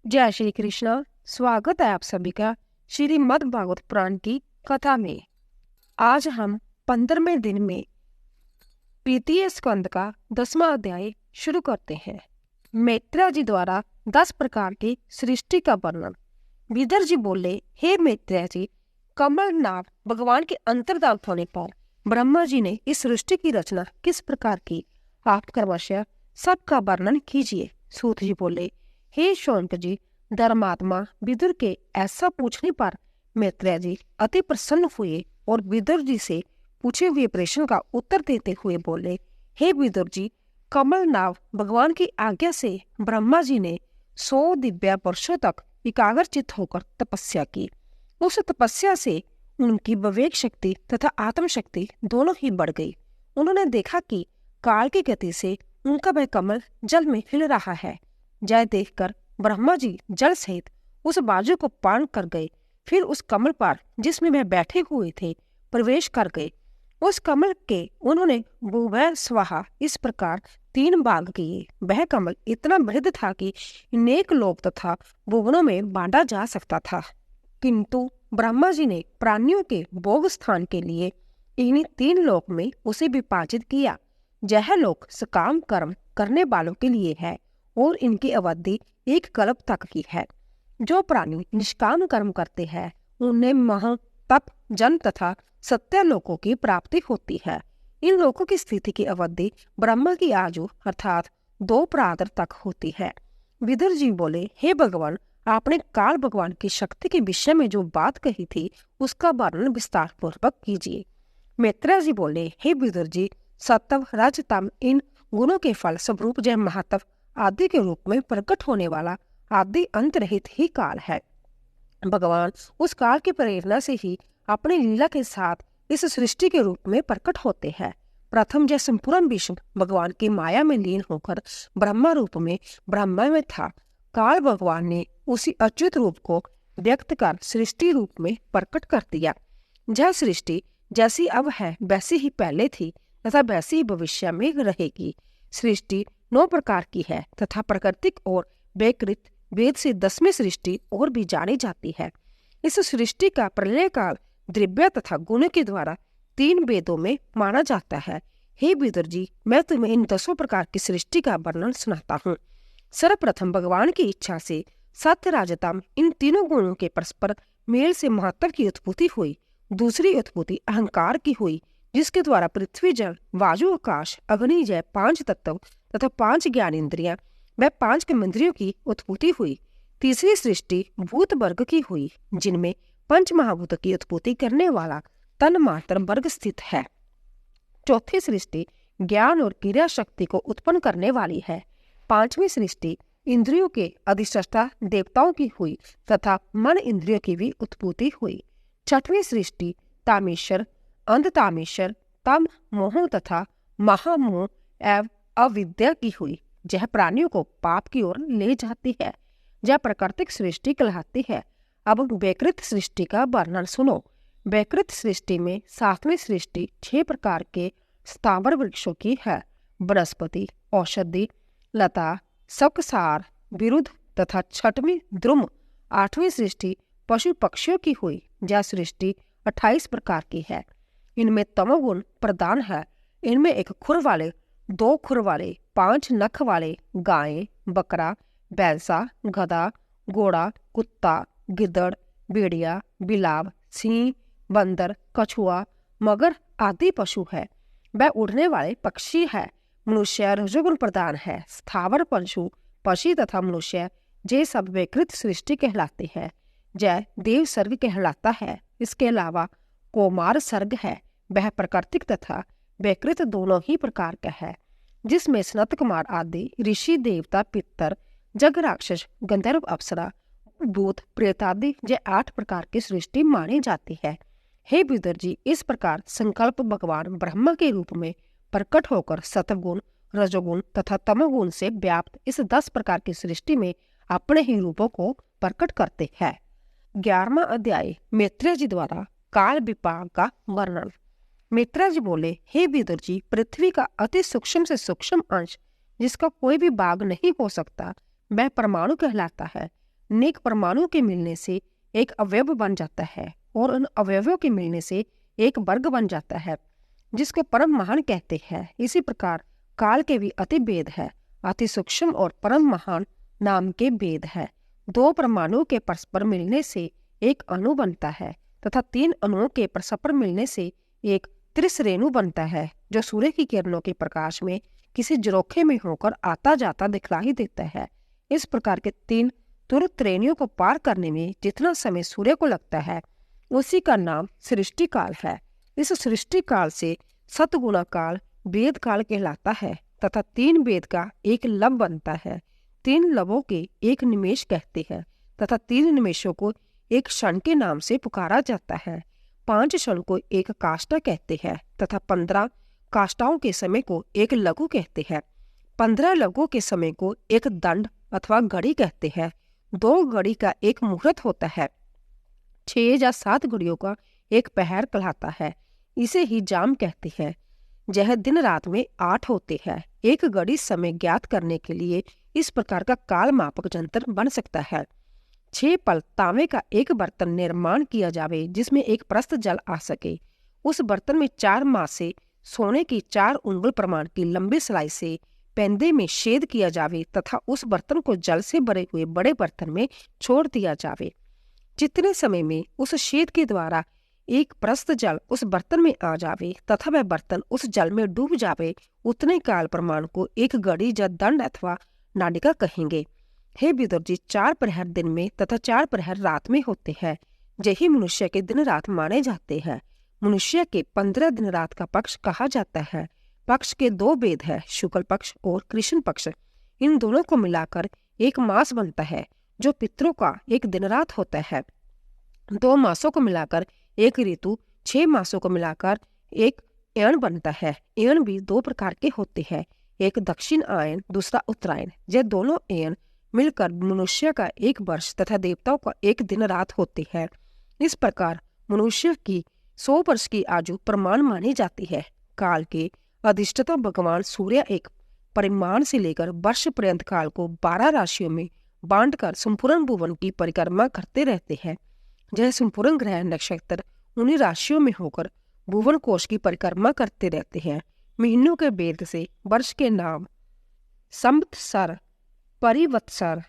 जय श्री कृष्ण। स्वागत है आप सभी का श्रीमद् भागवत पुराण की कथा में। आज हम 15वें दिन में तृतीय स्कंद का 10वां अध्याय शुरू करते हैं। मैत्रेय जी द्वारा 10 प्रकार की सृष्टि का वर्णन। विदर जी बोले, हे मैत्रेय जी, कमल नाग भगवान के अंतर्धान होने पर ब्रह्मा जी ने इस सृष्टि की रचना किस प्रकार की, आप क्रमशः सबका वर्णन कीजिए। सूत जी बोले, हे शौनक जी, धर्मात्मा विदुर के ऐसा पूछने पर मैत्रेय जी अति प्रसन्न हुए और विदुर जी से पूछे हुए प्रश्न का उत्तर देते हुए बोले, हे विदुर जी, कमल नाग भगवान की आज्ञा से ब्रह्मा जी ने 100 दिव्य वर्षों तक एकाग्रचित्त होकर तपस्या की। उस तपस्या से उनकी विवेक शक्ति तथा आत्म शक्ति दोनों ही बढ़ गई। उन्होंने देखा कि काल की गति से उनका वह कमल जल में हिल रहा है। जय देखकर ब्रह्मा जी जल सहित उस बाजू को पान कर गए, फिर उस कमल पर जिसमें वह बैठे हुए थे प्रवेश कर गए। उस कमल के उन्होंने भूभय स्वाहा इस प्रकार 3 भाग किए। वह कमल इतना बृहद था कि अनेक लोक तथा भुवनों में बांटा जा सकता था, किंतु ब्रह्मा जी ने प्राणियों के भोग स्थान के लिए इन्हीं 3 लोक में उसे विभाजित किया। यह लोक सकाम कर्म करने वालों के लिए है और इनकी अवधि 1 कल्प तक की है। जो प्राणी निष्काम कर्म करते हैं उन्हें मह, तप, जन तथा सत्य लोकों की प्राप्ति होती है। इन लोकों की स्थिति की अवधि ब्रह्मा की आयु अर्थात 2 प्रातर तक होती है। विदुर जी बोले, हे भगवान, आपने काल भगवान की शक्ति के विषय में जो बात कही थी उसका वर्णन विस्तार पूर्वक कीजिए। मैत्रेय जी बोले, हे विदुर जी, सत्व रज तम इन गुणों के फल स्वरूप जय महात्व आदि के रूप में प्रकट होने वाला आदि अंत रहित ही काल है। भगवान उस काल की प्रेरणा से ही अपनी लीला के साथ इस सृष्टि के रूप में प्रकट होते हैं। प्रथम जय संपूर्ण विश्व भगवान की माया में लीन होकर ब्रह्मा रूप में ब्रह्मा में था। काल भगवान ने उसी अच्युत रूप को व्यक्त कर सृष्टि रूप में प्रकट कर दिया। यह सृष्टि जैसी अब है वैसी ही पहले थी तथा वैसी ही भविष्य में रहेगी। सृष्टि 9 प्रकार की है तथा प्राकृतिक और वैकृत वेद से 10वीं सृष्टि और भी जानी जाती है। इस सृष्टि का प्रलय काल द्रव्य तथा गुण के द्वारा 3 वेदों में माना जाता है। हे विदुर जी, मैं तुम्हें इन 10 प्रकार की सृष्टि का वर्णन सुनाता हूँ। सर्वप्रथम भगवान की इच्छा से सत्य राजतम इन तीनों गुणों के परस्पर मेल से महत्व की उत्पत्ति हुई। दूसरी उत्पत्ति अहंकार की हुई, जिसके द्वारा पृथ्वी, जल, वायु, आकाश, अग्नि जय 5 तत्व तथा 5 ज्ञान इंद्रियां व 5 कर्मेंद्रियों की उत्पत्ति हुई। तीसरी सृष्टि भूत वर्ग की हुई, जिनमें 5 महाभूत की उत्पत्ति करने वाला तन मात्र वर्ग स्थित है। चौथी सृष्टि ज्ञान और क्रिया शक्ति को उत्पन्न करने वाली है। 5वीं सृष्टि इंद्रियों के अधिष्ठाता देवताओं की हुई तथा मन इंद्रियों की भी उत्पत्ति हुई। 6वीं सृष्टि तामेश्वर, अंधतामेश्वर, तम, मोह तथा महामोह एवं अविद्या की हुई। यह प्राणियों को पाप की ओर ले जाती है। यह प्राकृतिक सृष्टि कहलाती है। अब वैकृत सृष्टि का वर्णन सुनो। वैकृत सृष्टि में 7वीं सृष्टि 6 प्रकार के स्थावर वृक्षों की है। वनस्पति, औषधि, लता, शक्सार, विरुद्ध तथा 6वीं द्रुम। 8वीं सृष्टि पशु पक्षियों की हुई। यह सृष्टि 28 प्रकार की है। इनमें तमोगुण प्रधान है। इनमें 1 खुर वाले, 2 खुर वाले, 5 नख वाले, गाय, बकरा, भैंसा, गधा, घोड़ा, कुत्ता, गिद्दड़, भेड़िया, बिलाव, सिंह, बंदर, कछुआ, मगर आदि पशु है। वह उड़ने वाले पक्षी है। मनुष्य रजोगुण प्रधान है। स्थावर पशु, पक्षी तथा मनुष्य ये सब वैकृत सृष्टि कहलाते हैं। जय देव सर्ग कहलाता है। इसके अलावा कौमार सर्ग है। वह प्राकृतिक तथा वैकृत दोनों ही प्रकार का है, जिसमें सनत कुमार आदि ऋषि, देवता, पितर, जग, राक्षस, गंधर्व, अप्सरा, भूत, प्रेत आदि ये 8 प्रकार की सृष्टि मानी जाती है। हे विदुर जी, इस प्रकार संकल्प भगवान ब्रह्मा के रूप में प्रकट होकर सतगुण, रजोगुण तथा तमोगुण से व्याप्त इस 10 प्रकार की सृष्टि में अपने ही रूपों को प्रकट करते हैं। 11वां अध्याय मैत्रेय जी द्वारा काल विभाग का वर्णन। मैत्रेय जी बोले, हे विदुर जी, पृथ्वी का अति सूक्ष्म से सूक्ष्म अंश जिसका कोई भी भाग नहीं हो सकता वह परमाणु कहलाता है। अनेक परमाणु के मिलने से एक अवयव बन जाता है और उन अवयवों के मिलने से एक वर्ग बन जाता है, जिसको परम महान कहते हैं। इसी प्रकार काल के भी अति भेद है, अति सूक्ष्म और परम महान नाम के भेद है। दो परमाणु के परस्पर मिलने से एक अणु बनता है तथा तीन अणुओं के परस्पर मिलने से एक त्रिसरेणु बनता है, जो सूर्य की किरणों के प्रकाश में किसी झरोखे में होकर आता जाता दिखलाई देता है। इस प्रकार के तीन तुरंत श्रेणियों को पार करने में जितना समय सूर्य को लगता है, उसी का नाम सृष्टि काल है। इस सृष्टि काल से सतगुणा काल वेद काल कहलाता है तथा तीन वेद का एक लब बनता है। तीन लबों के एक निमेष कहते हैं तथा तीन निमेषों को एक क्षण के नाम से पुकारा जाता है। 5 क्षण को एक काष्ठा कहते हैं तथा 15 काष्ठाओं के समय को एक लघु कहते हैं। 15 लघु के समय को एक दंड अथवा घड़ी कहते हैं। 2 घड़ी का एक मुहूर्त होता है। 6 या 7 घड़ियों का एक पहर कहलाता है। इसे ही जाम कहते हैं। यह दिन रात में 8 होते हैं। एक घड़ी समय ज्ञात करने के लिए इस प्रकार का काल मापक यंत्र बन सकता है। 6 पल तांबे का एक बर्तन निर्माण किया जावे जिसमें एक प्रस्त जल आ सके। उस बर्तन में 4 मासे सोने की 4 उंगल प्रमाण की लंबी सलाई से पेंदे में छेद किया जावे तथा उस बर्तन को जल से भरे हुए बड़े बर्तन में छोड़ दिया जावे। जितने समय में उस छेद के द्वारा एक प्रस्त जल उस बर्तन में आ जावे तथा वह बर्तन उस जल में डूब जावे, उतने काल प्रमाण को एक घड़ी या दंड अथवा नाडिका कहेंगे। हे विदुर जी, 4 प्रहर दिन में तथा 4 प्रहर रात में होते हैं। यही मनुष्य के दिन रात माने जाते हैं। मनुष्य के 15 दिन रात का पक्ष कहा जाता है। पक्ष के 2 भेद है, शुक्ल पक्ष और कृष्ण पक्ष। इन दोनों को मिलाकर एक मास बनता है, जो पितरों का एक दिन रात होता है। 2 मासों को मिलाकर एक ऋतु, 6 मासों को मिलाकर एक एण बनता है। एण भी 2 प्रकार के होते हैं, एक दक्षिण आयन, दूसरा उत्तरायण। यह दोनों एण मिलकर मनुष्य का एक वर्ष तथा देवताओं का एक दिन रात होते हैं। इस प्रकार मनुष्य की 100 वर्ष की आयु प्रमाण मानी जाती है। काल के अधिष्ठाता भगवान सूर्य एक परिमाण से लेकर वर्ष पर्यंत काल को 12 राशियों में बांटकर संपूर्ण भुवन की परिक्रमा करते रहते हैं। यह संपूर्ण ग्रह नक्षत्र उन्हीं राशियों में होकर भुवन कोश की परिक्रमा करते रहते हैं। महीनों के भेद से वर्ष के नाम संवत्सर, परिवत्सर,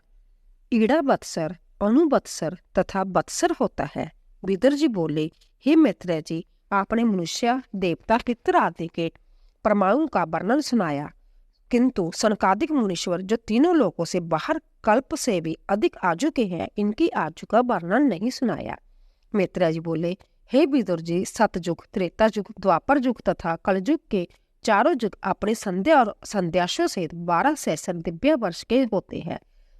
ईड़ावत्सर, अनुवत्सर तथा वत्सर होता है। विदुर जी बोले, हे मैत्रेय जी, आपने मनुष्य, देवता, पितर आदि के परमाणु का वर्णन सुनाया, किंतु सनकादिक मुनीश्वर जो तीनों लोकों से बाहर कल्प से भी अधिक आयु के हैं, इनकी आयु का वर्णन नहीं सुनाया। मैत्रेय जी बोले, हे विदुर जी, सतयुग, त्रेता युग, द्वापर युग तथा कलयुग के चारों युग अपने संध्या और संध्याशों से 12 सहस्र दिव्य वर्ष के होते हैं।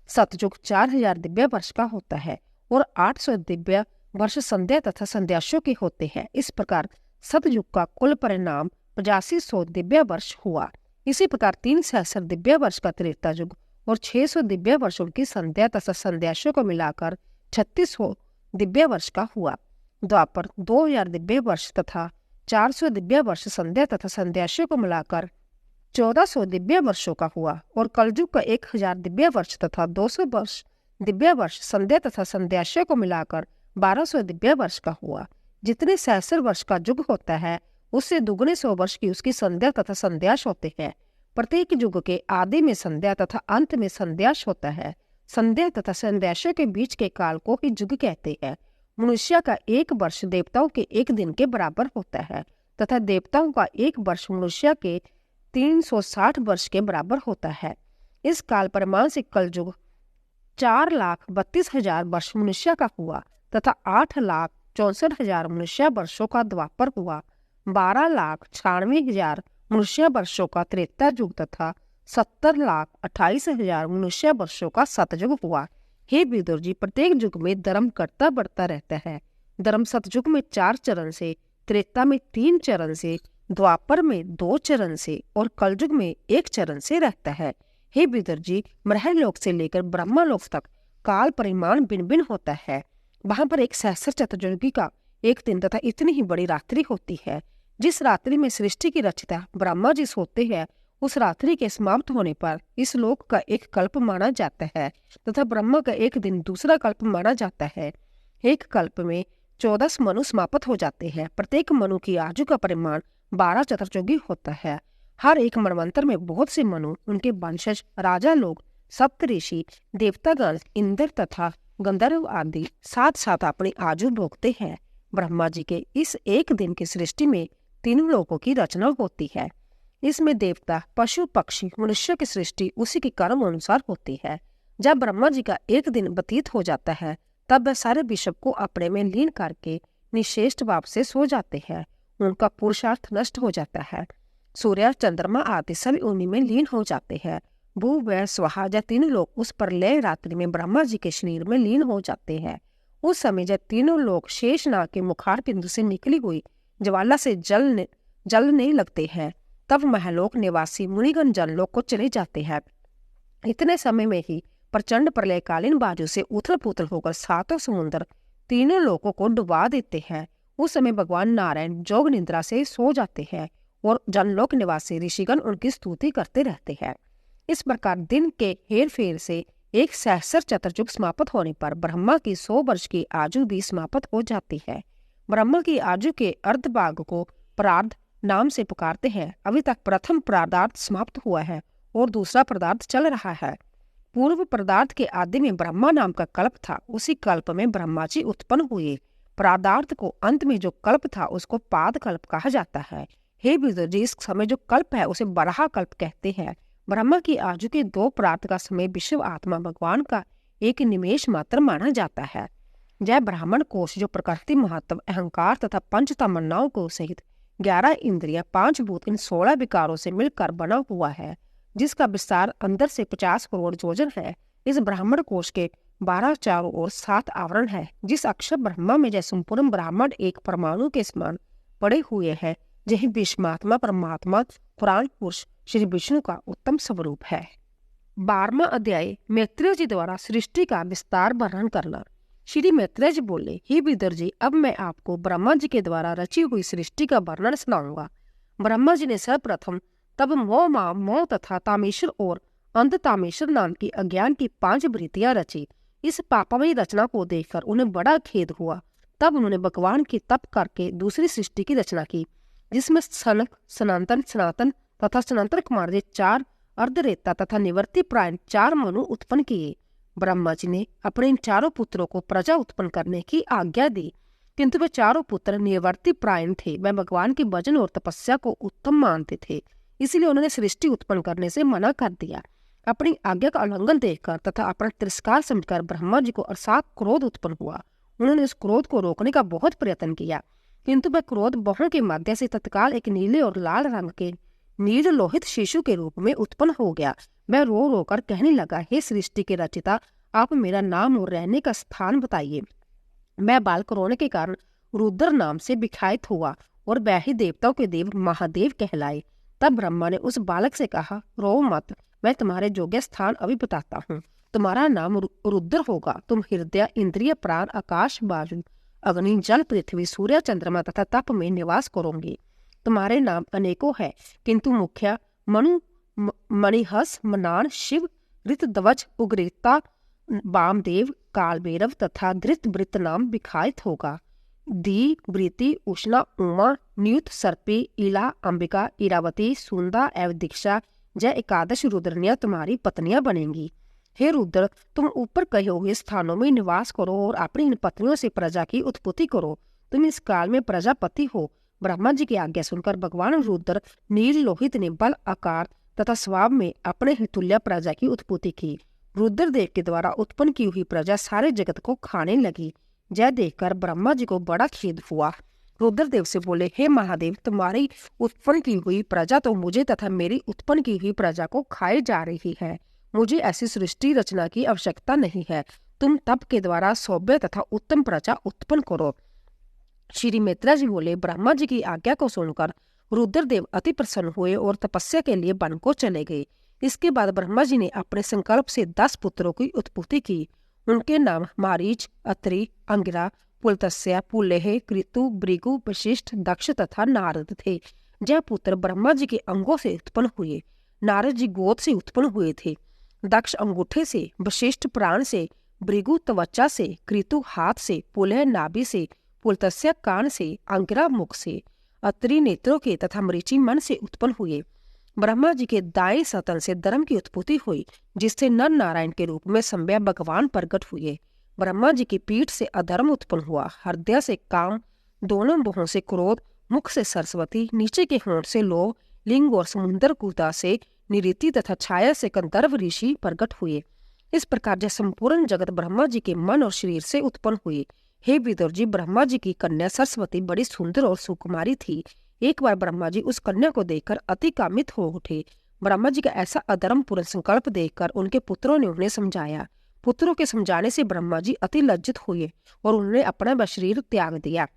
सतयुग 4000 दिव्य वर्ष का होता है और 800 दिव्य वर्ष संध्या तथा संध्याशों के होते हैं। इस प्रकार सतयुग का कुल परिणाम 8500 दिव्य वर्ष हुआ। इसी प्रकार 3 सहस्र दिव्य वर्ष का त्रेता युग और 600 दिव्य वर्षों की संध्या तथा संध्याशों को मिलाकर 3600 दिव्य वर्ष का हुआ। द्वापर 2000 दिव्य वर्ष तथा 400 दिव्य वर्ष संध्या तथा संध्याशों को मिलाकर 1400 दिव्य वर्षों का हुआ और कलयुग का 1000 दिव्य वर्ष तथा 200 वर्ष दिव्य वर्ष संध्या तथा संध्याशों को मिलाकर 1200 दिव्य वर्ष का हुआ। जितने सहस्र वर्ष का युग होता है, उससे दुगने 100 वर्ष की उसकी संध्या तथा संध्याश होते हैं। प्रत्येक युग के आदि में संध्या तथा अंत में संध्याश होता है। संध्या तथा संध्याशों के बीच के काल को ही युग कहते हैं। मनुष्य का 1 वर्ष देवताओं के 1 दिन के बराबर होता है तथा देवताओं का 1 वर्ष मनुष्य के 360 वर्ष के बराबर होता है। इस काल परिमाण से कलयुग 4,32,000 वर्ष मनुष्य का हुआ तथा 8,64,000 मनुष्य वर्षों का द्वापर हुआ, 12,96,000 मनुष्य वर्षों का त्रेता युग तथा 70,28,000 मनुष्य वर्षों का सतयुग हुआ। हे विदुर जी, प्रत्येक युग में धर्म घटता बढ़ता रहता है। धर्म सतयुग में 4 चरण से, त्रेता में 3 चरण से, द्वापर में 2 चरण से और कलयुग में 1 चरण से रहता है। हे विदुर जी, ब्रह्मलोक से लेकर ब्रह्मलोक तक काल परिमाण भिन्न भिन्न होता है। वहां पर एक सहस्र चतुर्युगी का 1 दिन तथा इतनी ही बड़ी रात्रि होती है। जिस रात्रि में सृष्टि की रचयिता ब्रह्मा जी सोते हैं, उस रात्रि के समाप्त होने पर इस लोक का एक कल्प माना जाता है तथा ब्रह्मा का एक दिन दूसरा कल्प माना जाता है। एक कल्प में 14 मनु समाप्त हो जाते हैं। प्रत्येक मनु की आयु का परिमाण 12 चतुर्युगी होता है। हर एक मनवंतर में बहुत से मनु, उनके वंशज, राजा लोग, सप्तऋषि, देवतागण, इंद्र तथा गंधर्व आदि साथ साथ अपनी आयु भोगते हैं। ब्रह्मा जी के इस एक दिन की सृष्टि में तीनों लोगों की रचना होती है। इसमें देवता, पशु, पक्षी, मनुष्य की सृष्टि उसी के कर्म अनुसार होती है। जब ब्रह्मा जी का एक दिन व्यतीत हो जाता है तब वह सारे विश्व को अपने में लीन करके निशेष भाव से सो जाते हैं। उनका पुरुषार्थ नष्ट हो जाता है। सूर्य, चंद्रमा आदि सभी उन्हीं में लीन हो जाते हैं। भू, वह, स्वाहा या तीनों लोग उस प्रलय रात्रि में ब्रह्मा जी के शरीर में लीन हो जाते हैं। उस समय जब तीनों लोग शेषनाग के मुखार बिंदु से निकली हुई ज्वाला से जलने लगते हैं तब महलोक निवासी मुनिगण जनलोक को चले जाते हैं। इतने समय में ही प्रचंड प्रलयकालीन बाजू से उथल पुथल होकर सातों समुद्र तीनों लोगों को डुबा देते हैं। उस समय भगवान नारायण जोग निद्रा से सो जाते हैं और जनलोक निवासी ऋषिगण उनकी स्तुति करते रहते हैं। इस प्रकार दिन के हेर फेर से एक सहस्र चतुर्युग समाप्त होने पर ब्रह्मा की 100 वर्ष की आयु भी समाप्त हो जाती है। ब्रह्मा की आयु के अर्धभाग को प्रार्ध नाम से पुकारते हैं। अभी तक प्रथम प्रार्धार्थ समाप्त हुआ है और दूसरा पदार्थ चल रहा है। पूर्व पदार्थ के आदि में ब्रह्मा नाम का कल्प था। उसी कल्प में ब्रह्मा जी उत्पन्न हुए। पदार्थ को अंत में जो कल्प था उसको पाद कल्प कहा जाता है। हे विदुर जी, इस समय जो कल्प है उसे बराह कल्प कहते हैं। ब्रह्मा की आयु के 2 प्रार्थ का समय विश्व आत्मा भगवान का एक निमेष मात्र माना जाता है। जय ब्राह्मण कोश जो प्रकृति, महत्व, अहंकार तथा पंच तमन्नाओं को सहित 11 इंद्रियां, 5 भूत, इन 16 विकारों से मिलकर बना हुआ है, जिसका विस्तार अंदर से 50 करोड़ योजन है। इस ब्राह्मण कोश के 12 चारों ओर 7 आवरण है। जिस अक्षर ब्रह्मा में जय संपूर्ण ब्राह्मण एक परमाणु के समान पड़े हुए हैं, यही विश्वात्मा परमात्मा पुराण पुरुष श्री विष्णु का उत्तम स्वरूप है। 12वां अध्याय मैत्रेय जी द्वारा सृष्टि का विस्तार वर्णन करना। श्री मैत्रेय जी बोले, हे विदुर जी, अब मैं आपको ब्रह्मा जी के द्वारा रची हुई सृष्टि का वर्णन सुनाऊंगा। ब्रह्मा जी ने सर्वप्रथम तब मोह तथा तामेश्वर और अंध तामेश्वर नाम की अज्ञान की 5 वृत्तियां रची। इस पापमयी रचना को देखकर उन्हें बड़ा खेद हुआ। तब उन्होंने भगवान की तप करके दूसरी सृष्टि की रचना की, जिसमें सनक, सनातन, सनातन तथा सनातन कुमार जी 4 अर्धरेता तथा निवर्ति प्रायण 4 मनु उत्पन्न किए। ब्रह्मा जी ने अपने इन चारों पुत्रों को प्रजा उत्पन्न करने की आज्ञा दी, किंतु वे चारों पुत्र निवर्ति प्रायण थे। वह भगवान के भजन और तपस्या को उत्तम मानते थे, इसलिए उन्होंने सृष्टि उत्पन्न करने से मना कर दिया। अपनी आज्ञा का उल्लंघन देखकर तथा अपना तिरस्कार समझकर ब्रह्मा जी को अर्थात क्रोध उत्पन्न हुआ। उन्होंने इस क्रोध को रोकने का बहुत प्रयत्न किया, किंतु वह क्रोध बहुओं के मध्य से तत्काल एक नीले और लाल रंग के नील लोहित शिशु के रूप में उत्पन्न हो गया। वह रो रो कर कहने लगा, हे सृष्टि के रचिता, आप मेरा नाम और रहने का स्थान बताइए। मैं बालक रोने के कारण रुद्र नाम से विख्यात हुआ और वह ही देवताओं के देव महादेव कहलाए। तब ब्रह्मा ने उस बालक से कहा, रो मत, मैं तुम्हारे योग्य स्थान अभी बताता हूँ। तुम्हारा नाम रुद्र होगा। तुम हृदय, इंद्रिय, प्राण, आकाश, वायु, अग्नि, जल, पृथ्वी, सूर्य, चंद्रमा तथा तप में निवास करोगे। तुम्हारे नाम अनेकों है, किंतु मुख्य मनु, मणिहस, मनान, शिव, ऋतध्वज, उग्रता, वामदेव, कालभैरव तथा धृतवृत्त नाम विख्यात होगा। दी, वृति, उष्णा, उमा, न्यूत, सर्पी, इला, अंबिका, इरावती, सुंदा एवं दीक्षा, जय एकादश रुद्रनिया तुम्हारी पत्नियां बनेंगी। हे रुद्र, तुम ऊपर कहे हुए स्थानों में निवास करो और अपनी इन पत्नियों से प्रजा की उत्पत्ति करो। तुम इस काल में प्रजापति हो। ब्रह्मा जी की आज्ञा सुनकर भगवान रुद्र नील लोहित ने बल, आकार तथा स्वभाव में अपने ही तुल्य प्रजा की उत्पत्ति की। रुद्रदेव के द्वारा उत्पन्न की हुई प्रजा सारे जगत को खाने लगी। जय देखकर ब्रह्मा जी को बड़ा खेद हुआ। रुद्रदेव से बोले, हे महादेव, तुम्हारी उत्पन्न की हुई प्रजा तो मुझे तथा मेरी उत्पन्न की हुई प्रजा को खाए जा रही है। मुझे ऐसी सृष्टि रचना की आवश्यकता नहीं है। तुम तप के द्वारा सौभ्य तथा उत्तम प्रजा उत्पन्न करो। श्री मैत्रेय जी बोले, ब्रह्मा जी की आज्ञा को सुनकर रुद्रदेव अति प्रसन्न हुए और तपस्या के लिए वन को चले गए। इसके बाद ब्रह्मा जी ने अपने संकल्प से 10 पुत्रों की उत्पत्ति की। उनके नाम मारीच, अत्रि, अंगिरा, पुलत्स्य, पुलेह, कृतु, भृगु, वशिष्ठ, दक्ष तथा नारद थे। यह पुत्र ब्रह्मा जी के अंगों से उत्पन्न हुए। नारद जी गोद से उत्पन्न हुए थे, दक्ष अंगूठे से, वशिष्ठ प्राण से, भृगु त्वचा से, कृतु हाथ से, पुलह नाभि से, पुलत्स्य कान से, अंगिरा मुख से, अत्रि नेत्रों के तथा मरीचि मन से उत्पन्न हुए। ब्रह्मा जी के दाएं सतन से धर्म की उत्पत्ति हुई, जिससे नर नारायण के रूप में संज्ञा भगवान प्रकट हुए। ब्रह्मा जी की पीठ से अधर्म उत्पन्न हुआ, हृदय से काम, दोनों मुहों से क्रोध, मुख से सरस्वती, नीचे के होंठ से लोभ, लिंग और समुद्र कुदा से निरीति तथा छाया से गंधर्व ऋषि प्रकट हुए। इस प्रकार जब संपूर्ण जगत ब्रह्मा जी के मन और शरीर से उत्पन्न हुए। हे विदुर जी, ब्रह्मा जी की कन्या सरस्वती बड़ी सुंदर और सुकुमारी थी। एक बार ब्रह्मा जी उस कन्या को देखकर अति कामित हो उठे। ब्रह्मा जी का ऐसा अधर्म पूर्ण संकल्प देखकर उनके पुत्रों ने उन्हें समझाया। पुत्रों के समझाने से ब्रह्मा जी अति लज्जित हुए और उन्होंने अपना वह शरीर त्याग दिया।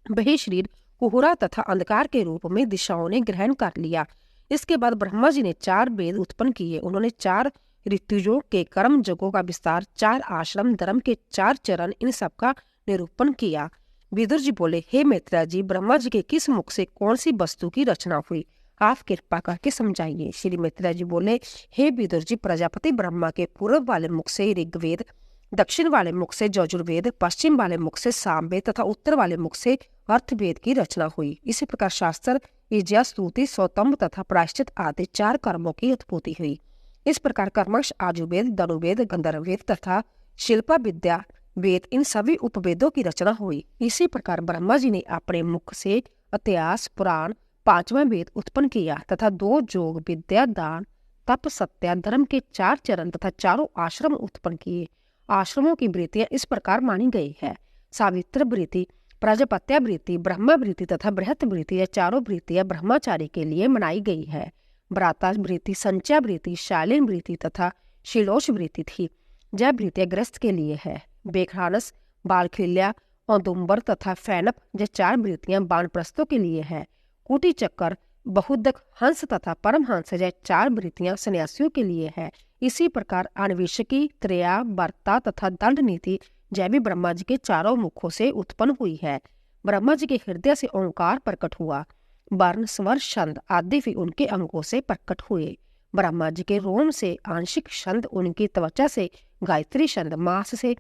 वही शरीर कुहरा तथा अंधकार के रूप में दिशाओं ने ग्रहण कर लिया। इसके बाद ब्रह्मा जी ने 4 वेद उत्पन्न किए। उन्होंने 4 ऋतुजों के कर्म जगों का विस्तार, 4 आश्रम, धर्म के 4 चरण, इन सब का निरूपण किया। विदुर जी बोले, हे मैत्रेय जी, ब्रह्मा जी के किस मुख से कौन सी वस्तु की रचना हुई, आप कृपा करके समझाइए। श्री मैत्रेय जी बोले, हे विदुर जी, प्रजापति ब्रह्मा के पूर्व वाले मुख से ऋग्वेद, दक्षिण वाले मुख से यजुर्वेद, पश्चिम वाले मुख से सामवेद तथा उत्तर वाले मुख से अर्थवेद की रचना हुई। इसी प्रकार शास्त्र, इज्या, स्तुति, सौतंब तथा प्रायश्चित आदि 4 कर्मों की उत्पत्ति हुई। इस प्रकार कर्मश, आजुवेद, धनुर्वेद, गंधर्ववेद तथा शिल्पा विद्या वेद, इन सभी उपवेदों की रचना हुई। इसी प्रकार ब्रह्मा जी ने अपने मुख से इतिहास, पुराण, 5वां वेद उत्पन्न किया तथा 2 जोग, विद्या, दान, तप, सत्या, धर्म के 4 चरण तथा 4 आश्रम उत्पन्न किए। आश्रमों की वृत्तियां इस प्रकार मानी गई है: सावित्र वृत्ति, प्रजापत्या वृत्ति, ब्रह्मा वृत्ति तथा बृहत वृत्ति। यह 4 वृत्तियां ब्रह्मचारी के लिए मनाई गई है। भ्राता वृत्ति, संचय वृत्ति, शालीन वृत्ति तथा शिलोष वृत्ति थी। यह वृत्तियां ग्रस्त के लिए है। बेखानस, बालखिल्या, औदुम्बर तथा फैनप, यह 4 वृत्तियां वानप्रस्थों के लिए है। कुटी चक्कर, बहुदक, हंस तथा परमहंस, यह 4 वृत्तियां सन्यासियों के लिए है। इसी प्रकार अन्वेषकी, त्रेया, वर्ता तथा दंड नीति, यह भी ब्रह्मा जी के 4 मुखों से उत्पन्न हुई है। ब्रह्मा जी के हृदय से ओंकार प्रकट हुआ। वर्ण, स्वर, छंद आदि भी उनके अंगों से प्रकट हुए। ब्रह्मा जी के रोम से आंशिक छंद, उनकी त्वचा से गायत्री छंद, मांस से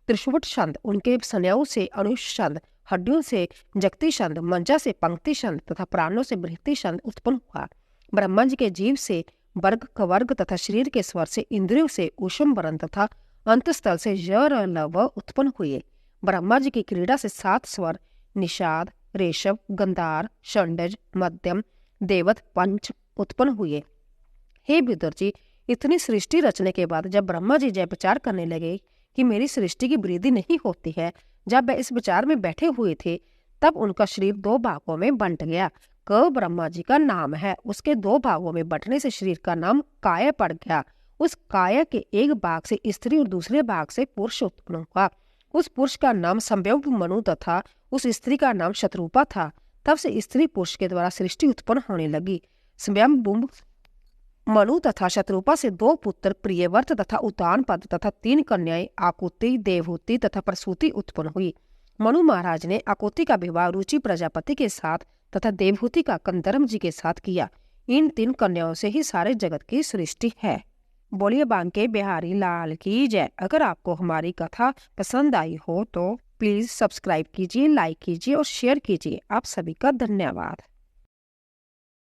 त्रिशुवट छंद, उनके स्नायु से अनुष छंद, हड्डियों से जगती छंद, मंजा से पंक्ति छंद तथा प्राणों से बृहति छंद उत्पन्न हुआ। ब्रह्मा जी के जीव से वर्ग, कवर्ग तथा शरीर के स्वर से इंद्रियों से उष्म वरण तथा अंतस्थल से य, र, ल, व उत्पन्न हुए। ब्रह्मा जी की क्रीड़ा से 7 स्वर निषाद, रेशव, गंधार, षंडज, मध्यम, देवत, पंच उत्पन्न हुए। हे विदुर जी, इतनी सृष्टि रचने के बाद जब ब्रह्मा जी जय विचार करने लगे कि मेरी सृष्टि की वृद्धि नहीं होती है, जब वह इस विचार में बैठे हुए थे, तब उनका शरीर 2 भागों में बंट गया। क ब्रह्मा जी का नाम है, उसके 2 भागों में बंटने से शरीर का नाम काय पड़ गया। उस काय के एक भाग से स्त्री और दूसरे भाग से पुरुष उत्पन्न हुआ। उस पुरुष का नाम संभव मनु तथा उस स्त्री का नाम शत्रुपा था। तब से स्त्री पुरुष के द्वारा सृष्टि उत्पन्न होने लगी। स्वयंभुव मनु तथा शत्रुपा से 2 पुत्र प्रियव्रत तथा उतानपद तथा 3 कन्याएं आकुति, देवहूति तथा प्रसूति उत्पन्न हुई। मनु महाराज ने आकुति का विवाह रुचि प्रजापति के साथ तथा देवहूति का कंदर्म जी के साथ किया। इन 3 कन्याओं से ही सारे जगत की सृष्टि है। बोलिए बांके बिहारी लाल की जय। अगर आपको हमारी कथा पसंद आई हो तो प्लीज सब्सक्राइब कीजिए, लाइक कीजिए और शेयर कीजिए। आप सभी का धन्यवाद।